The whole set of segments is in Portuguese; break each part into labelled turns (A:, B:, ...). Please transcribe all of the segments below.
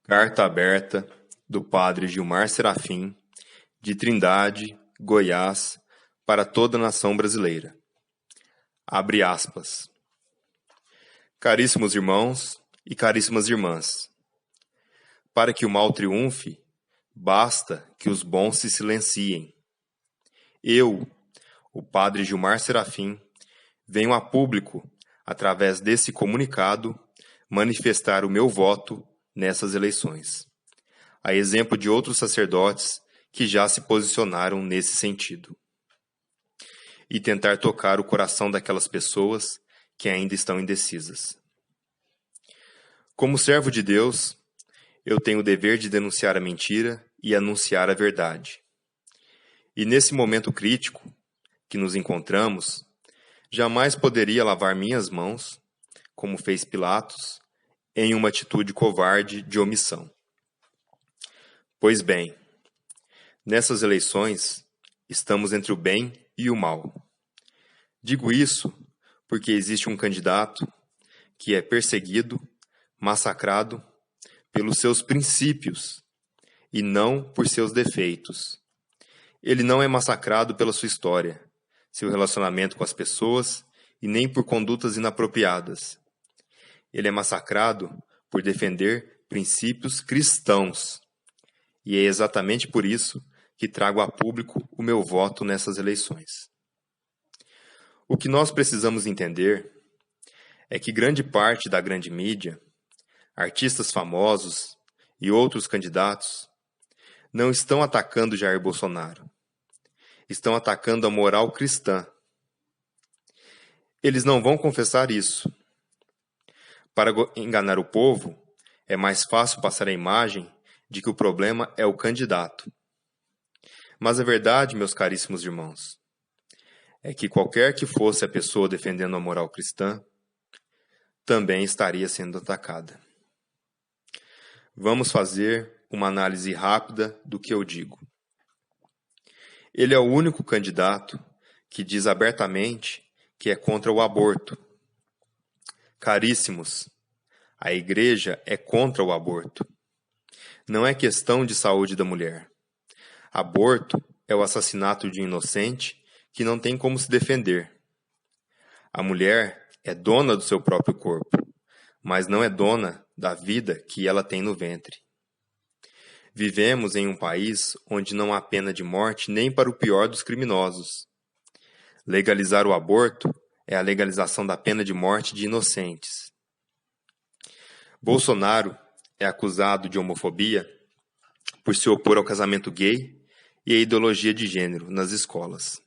A: Carta aberta do padre Gilmar Serafim, de Trindade, Goiás, para toda a nação brasileira. Abre aspas. Caríssimos irmãos e caríssimas irmãs, para que o mal triunfe, basta que os bons se silenciem. Eu, o padre Gilmar Serafim, venho a público, através desse comunicado, manifestar o meu voto nessas eleições, a exemplo de outros sacerdotes que já se posicionaram nesse sentido, e tentar tocar o coração daquelas pessoas que ainda estão indecisas. Como servo de Deus, eu tenho o dever de denunciar a mentira e anunciar a verdade. E nesse momento crítico que nos encontramos, jamais poderia lavar minhas mãos, como fez Pilatos, em uma atitude covarde de omissão. Pois bem, nessas eleições, estamos entre o bem e o mal. Digo isso porque existe um candidato que é perseguido, massacrado pelos seus princípios e não por seus defeitos. Ele não é massacrado pela sua história, seu relacionamento com as pessoas e nem por condutas inapropriadas. Ele é massacrado por defender princípios cristãos. E é exatamente por isso que trago a público o meu voto nessas eleições. O que nós precisamos entender é que grande parte da grande mídia, artistas famosos e outros candidatos não estão atacando Jair Bolsonaro. Estão atacando a moral cristã. Eles não vão confessar isso. Para enganar o povo, é mais fácil passar a imagem de que o problema é o candidato. Mas a verdade, meus caríssimos irmãos, é que qualquer que fosse a pessoa defendendo a moral cristã, também estaria sendo atacada. Vamos fazer uma análise rápida do que eu digo. Ele é o único candidato que diz abertamente que é contra o aborto. Caríssimos, a Igreja é contra o aborto. Não é questão de saúde da mulher. Aborto é o assassinato de um inocente que não tem como se defender. A mulher é dona do seu próprio corpo, mas não é dona da vida que ela tem no ventre. Vivemos em um país onde não há pena de morte nem para o pior dos criminosos. Legalizar o aborto é a legalização da pena de morte de inocentes. Bolsonaro é acusado de homofobia por se opor ao casamento gay e à ideologia de gênero nas escolas.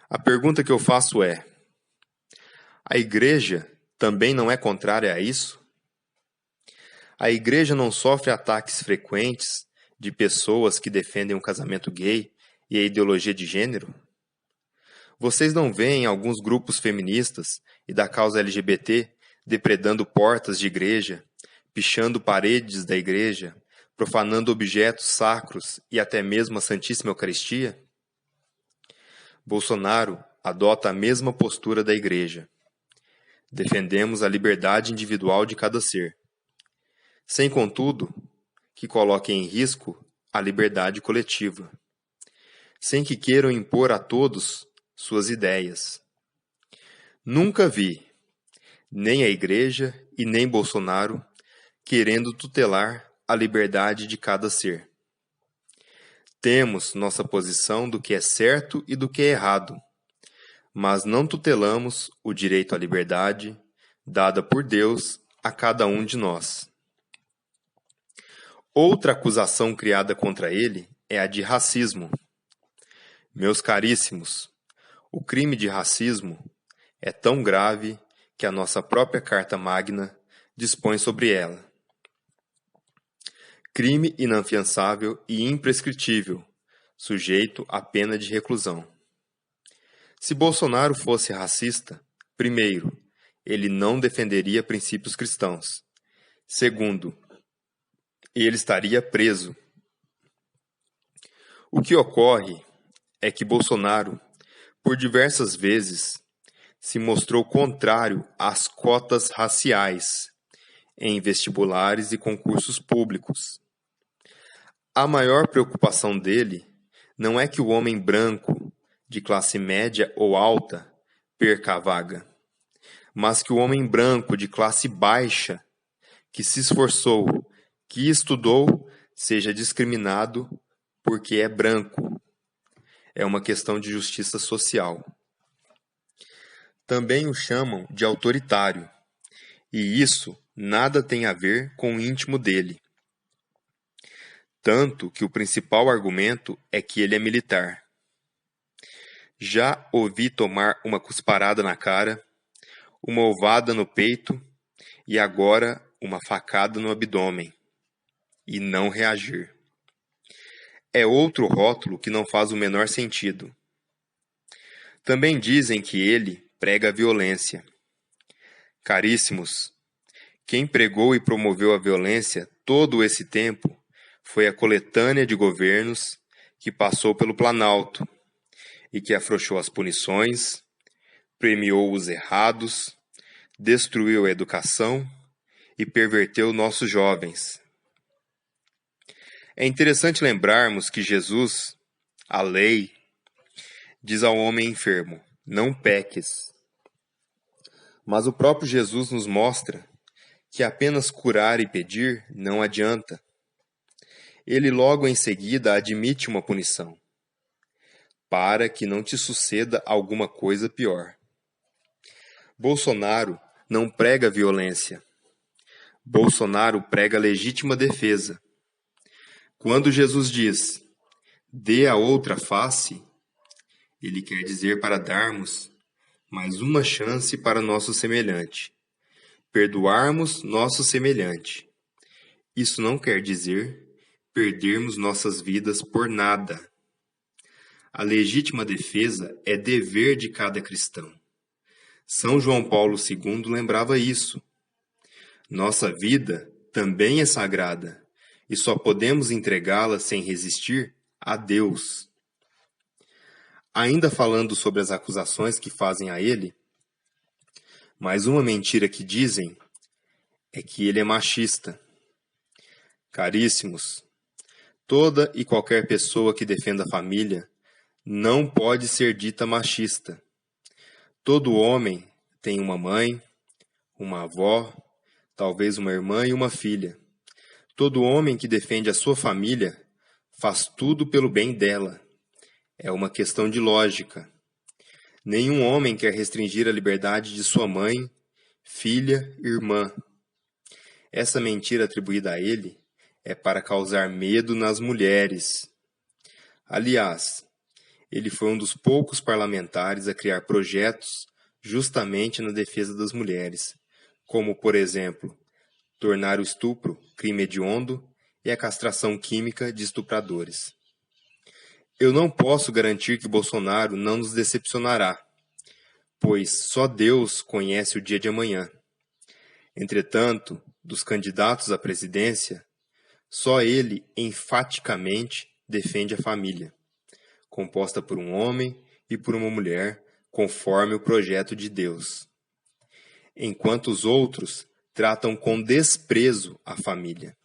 A: A pergunta que eu faço é: a Igreja também não é contrária a isso? A Igreja não sofre ataques frequentes de pessoas que defendem o casamento gay e a ideologia de gênero? Vocês não veem alguns grupos feministas e da causa LGBT depredando portas de igreja, pichando paredes da igreja, profanando objetos sacros e até mesmo a Santíssima Eucaristia? Bolsonaro adota a mesma postura da igreja. Defendemos a liberdade individual de cada ser, sem, contudo, que coloquem em risco a liberdade coletiva, sem que queiram impor a todos suas ideias. Nunca vi, nem a Igreja e nem Bolsonaro, querendo tutelar a liberdade de cada ser. Temos nossa posição do que é certo e do que é errado, mas não tutelamos o direito à liberdade dada por Deus a cada um de nós. Outra acusação criada contra ele é a de racismo. Meus caríssimos, o crime de racismo é tão grave que a nossa própria Carta Magna dispõe sobre ela. Crime inafiançável e imprescritível, sujeito à pena de reclusão. Se Bolsonaro fosse racista, primeiro, ele não defenderia princípios cristãos. Segundo, ele estaria preso. O que ocorre é que Bolsonaro, por diversas vezes, se mostrou contrário às cotas raciais em vestibulares e concursos públicos. A maior preocupação dele não é que o homem branco, de classe média ou alta, perca a vaga, mas que o homem branco de classe baixa, que se esforçou, que estudou, seja discriminado porque é branco. É uma questão de justiça social. Também o chamam de autoritário, e isso nada tem a ver com o íntimo dele. Tanto que o principal argumento é que ele é militar. Já ouvi tomar uma cusparada na cara, uma ovada no peito e agora uma facada no abdômen, e não reagir. É outro rótulo que não faz o menor sentido. Também dizem que ele prega a violência. Caríssimos, quem pregou e promoveu a violência todo esse tempo foi a coletânea de governos que passou pelo Planalto e que afrouxou as punições, premiou os errados, destruiu a educação e perverteu nossos jovens. É interessante lembrarmos que Jesus, a lei, diz ao homem enfermo, não peques. Mas o próprio Jesus nos mostra que apenas curar e pedir não adianta. Ele logo em seguida admite uma punição, para que não te suceda alguma coisa pior. Bolsonaro não prega violência. Bolsonaro prega legítima defesa. Quando Jesus diz, dê a outra face, ele quer dizer para darmos mais uma chance para nosso semelhante. Perdoarmos nosso semelhante. Isso não quer dizer perdermos nossas vidas por nada. A legítima defesa é dever de cada cristão. São João Paulo II lembrava isso. Nossa vida também é sagrada e só podemos entregá-la sem resistir a Deus. Ainda falando sobre as acusações que fazem a ele, mais uma mentira que dizem é que ele é machista. Caríssimos, toda e qualquer pessoa que defenda a família não pode ser dita machista. Todo homem tem uma mãe, uma avó, talvez uma irmã e uma filha. Todo homem que defende a sua família faz tudo pelo bem dela. É uma questão de lógica. Nenhum homem quer restringir a liberdade de sua mãe, filha, irmã. Essa mentira atribuída a ele é para causar medo nas mulheres. Aliás, ele foi um dos poucos parlamentares a criar projetos justamente na defesa das mulheres, como, por exemplo, tornar o estupro crime hediondo e a castração química de estupradores. Eu não posso garantir que Bolsonaro não nos decepcionará, pois só Deus conhece o dia de amanhã. Entretanto, dos candidatos à presidência, só ele enfaticamente defende a família, composta por um homem e por uma mulher, conforme o projeto de Deus. Enquanto os outros tratam com desprezo a família.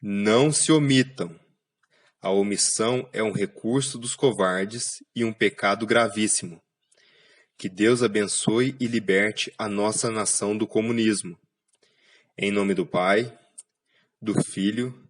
A: Não se omitam. A omissão é um recurso dos covardes e um pecado gravíssimo. Que Deus abençoe e liberte a nossa nação do comunismo. Em nome do Pai, do Filho